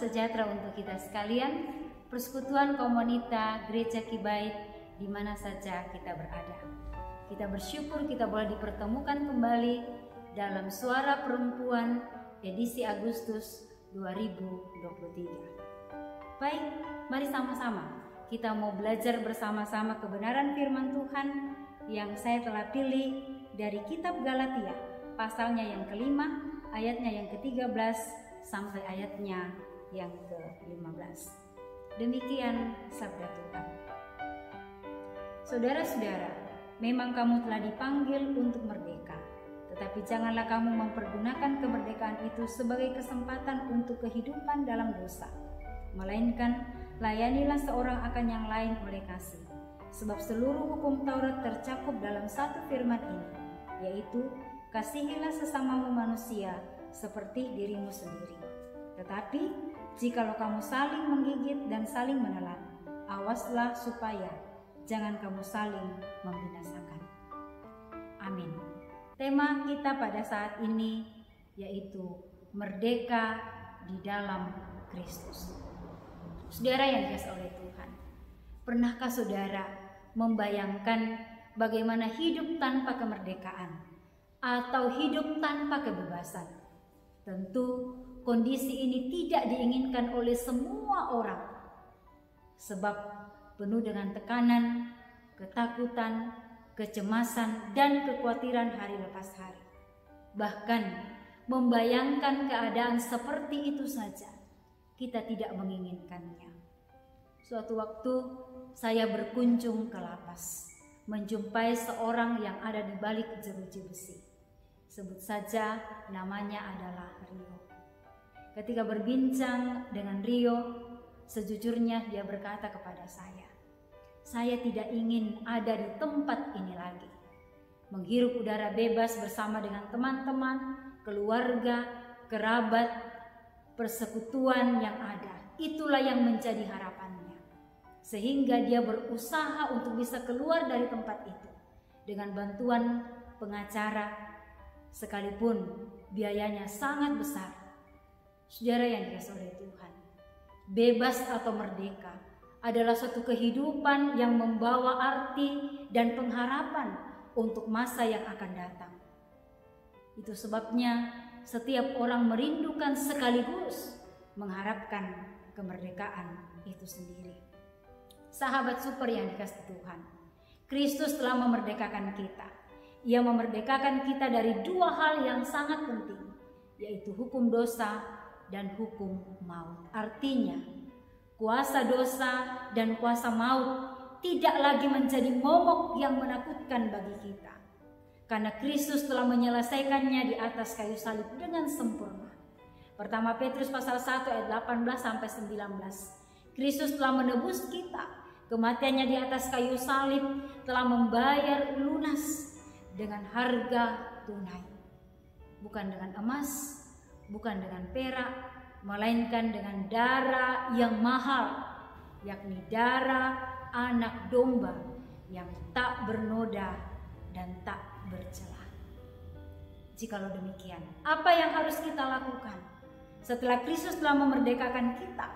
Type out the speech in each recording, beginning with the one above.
sejahtera untuk kita sekalian, persekutuan komunita Gereja Kibait di mana saja kita berada. Kita bersyukur kita boleh dipertemukan kembali dalam Suara Perempuan edisi Agustus 2023. Baik, mari sama-sama kita mau belajar bersama-sama kebenaran firman Tuhan yang saya telah pilih dari kitab Galatia, pasalnya yang kelima, ayatnya yang ke-13 sampai ayatnya yang ke-15. Demikian sabda Tuhan. Saudara-saudara, memang kamu telah dipanggil untuk merdeka, tetapi janganlah kamu mempergunakan kemerdekaan itu sebagai kesempatan untuk kehidupan dalam dosa, melainkan layanilah seorang akan yang lain oleh kasih. Sebab seluruh hukum Taurat tercakup dalam satu firman ini, yaitu kasihilah sesamamu manusia seperti dirimu sendiri. Tetapi jikalau kamu saling menggigit dan saling menelan, awaslah supaya jangan kamu saling membinasakan. Amin. Tema kita pada saat ini yaitu merdeka di dalam Kristus. Saudara yang dikasihi oleh Tuhan, pernahkah saudara membayangkan bagaimana hidup tanpa kemerdekaan atau hidup tanpa kebebasan? Tentu kondisi ini tidak diinginkan oleh semua orang, sebab penuh dengan tekanan, ketakutan, kecemasan, dan kekhawatiran hari lepas hari. Bahkan membayangkan keadaan seperti itu saja kita tidak menginginkannya. Suatu waktu saya berkunjung ke lapas, menjumpai seorang yang ada di balik jeruji besi. Sebut saja namanya adalah Rio. Ketika berbincang dengan Rio, sejujurnya dia berkata kepada saya tidak ingin ada di tempat ini lagi. Menghirup udara bebas bersama dengan teman-teman, keluarga, kerabat, persekutuan yang ada, itulah yang menjadi harapannya. Sehingga dia berusaha untuk bisa keluar dari tempat itu dengan bantuan pengacara, sekalipun biayanya sangat besar. Saudara yang dikasihi oleh Tuhan, bebas atau merdeka adalah suatu kehidupan yang membawa arti dan pengharapan untuk masa yang akan datang. Itu sebabnya setiap orang merindukan sekaligus mengharapkan kemerdekaan itu sendiri. Sahabat super yang dikasihi Tuhan, Kristus telah memerdekakan kita. Ia memerdekakan kita dari dua hal yang sangat penting, yaitu hukum dosa dan hukum maut. Artinya, kuasa dosa dan kuasa maut tidak lagi menjadi momok yang menakutkan bagi kita, karena Kristus telah menyelesaikannya di atas kayu salib dengan sempurna. Pertama Petrus pasal 1 ayat 18 sampai 19. Kristus telah menebus kita. Kematiannya di atas kayu salib telah membayar lunas dengan harga tunai. Bukan dengan emas, bukan dengan perak, melainkan dengan darah yang mahal, yakni darah anak domba yang tak bernoda dan tak bercela. Jikalau demikian, apa yang harus kita lakukan setelah Kristus telah memerdekakan kita?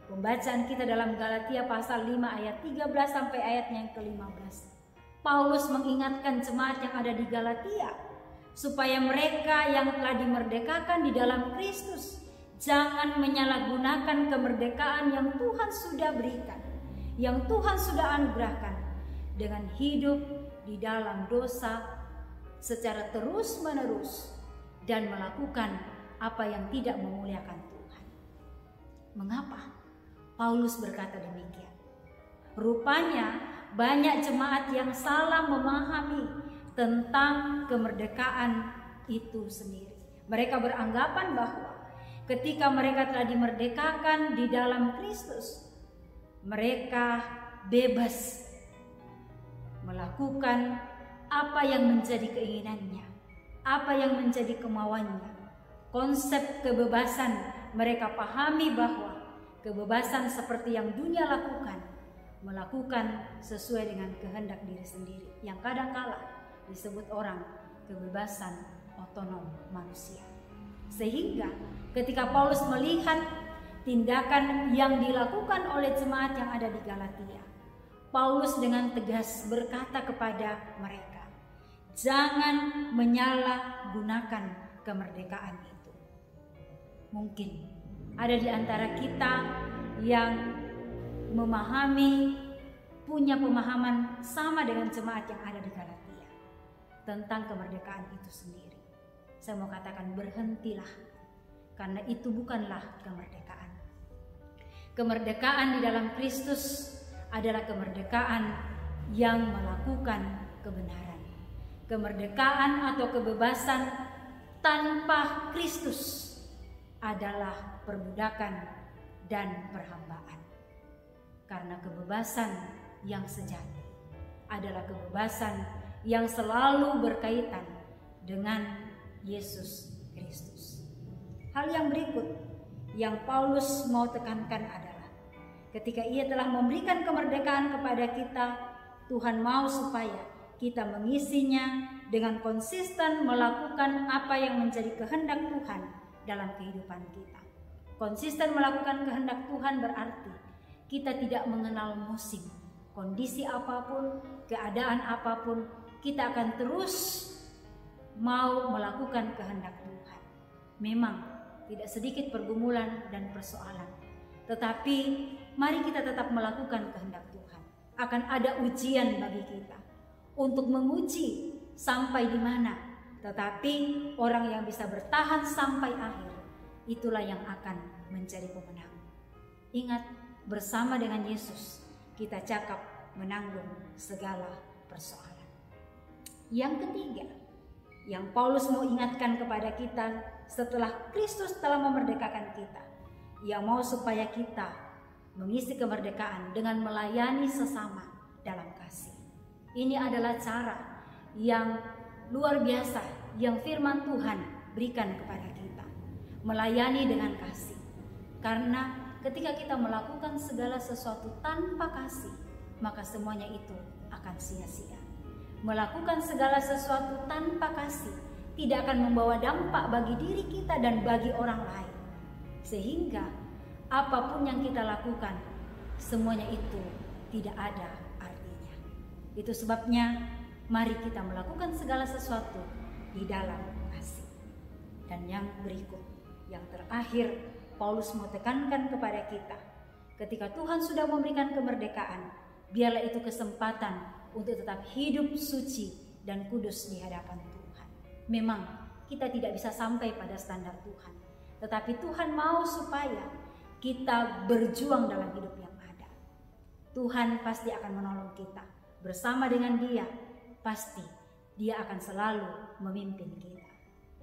Pembacaan kita dalam Galatia pasal 5 ayat 13 sampai ayatnya yang ke-15. Paulus mengingatkan jemaat yang ada di Galatia supaya mereka yang telah dimerdekakan di dalam Kristus jangan menyalahgunakan kemerdekaan yang Tuhan sudah berikan, yang Tuhan sudah anugerahkan, dengan hidup di dalam dosa secara terus-menerus dan melakukan apa yang tidak memuliakan Tuhan. Mengapa Paulus berkata demikian? Rupanya banyak jemaat yang salah memahami tentang kemerdekaan itu sendiri. Mereka beranggapan bahwa ketika mereka telah dimerdekakan di dalam Kristus, mereka bebas melakukan apa yang menjadi keinginannya, apa yang menjadi kemauannya. Konsep kebebasan mereka pahami bahwa kebebasan seperti yang dunia lakukan, melakukan sesuai dengan kehendak diri sendiri, yang kadangkala disebut orang kebebasan otonom manusia. Sehingga ketika Paulus melihat tindakan yang dilakukan oleh jemaat yang ada di Galatia. Paulus dengan tegas berkata kepada mereka, jangan menyalahgunakan kemerdekaan itu. Mungkin ada di antara kita yang punya pemahaman sama dengan jemaat yang ada di Galatia tentang kemerdekaan itu sendiri. Saya mau katakan berhentilah, karena itu bukanlah kemerdekaan. Kemerdekaan di dalam Kristus adalah kemerdekaan yang melakukan kebenaran. Kemerdekaan atau kebebasan tanpa Kristus adalah perbudakan dan perhambaan. Karena kebebasan yang sejati adalah kebebasan yang selalu berkaitan dengan Yesus Kristus. Hal yang berikut yang Paulus mau tekankan adalah ketika ia telah memberikan kemerdekaan kepada kita, Tuhan mau supaya kita mengisinya dengan konsisten melakukan apa yang menjadi kehendak Tuhan dalam kehidupan kita. Konsisten melakukan kehendak Tuhan berarti kita tidak mengenal musim, kondisi apapun, keadaan apapun, kita akan terus mau melakukan kehendak Tuhan. Memang tidak sedikit pergumulan dan persoalan, tetapi mari kita tetap melakukan kehendak Tuhan. Akan ada ujian bagi kita untuk menguji sampai di mana, tetapi orang yang bisa bertahan sampai akhir, itulah yang akan menjadi pemenang. Ingat, bersama dengan Yesus kita cakap menanggung segala persoalan. Yang ketiga, yang Paulus mau ingatkan kepada kita setelah Kristus telah memerdekakan kita, Ia mau supaya kita mengisi kemerdekaan dengan melayani sesama dalam kasih. Ini adalah cara yang luar biasa yang firman Tuhan berikan kepada kita. Melayani dengan kasih. Karena ketika kita melakukan segala sesuatu tanpa kasih, maka semuanya itu akan sia-sia. Melakukan segala sesuatu tanpa kasih tidak akan membawa dampak bagi diri kita dan bagi orang lain. Sehingga apapun yang kita lakukan, semuanya itu tidak ada artinya. Itu sebabnya mari kita melakukan segala sesuatu di dalam kasih. Dan yang berikut, yang terakhir, Paulus mau tekankan kepada kita, ketika Tuhan sudah memberikan kemerdekaan, biarlah itu kesempatan untuk tetap hidup suci dan kudus di hadapan Tuhan. Memang kita tidak bisa sampai pada standar Tuhan, tetapi Tuhan mau supaya kita berjuang dalam hidup yang ada. Tuhan pasti akan menolong kita. Bersama dengan Dia, pasti Dia akan selalu memimpin kita.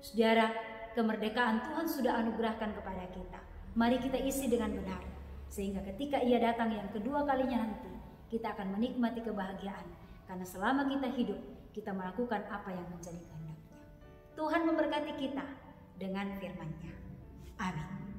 Saudara, kemerdekaan Tuhan sudah anugerahkan kepada kita. Mari kita isi dengan benar, sehingga ketika Ia datang yang kedua kalinya nanti, kita akan menikmati kebahagiaan, karena selama kita hidup, kita melakukan apa yang menjadi kehendak-Nya. Tuhan memberkati kita dengan firman-Nya. Amin.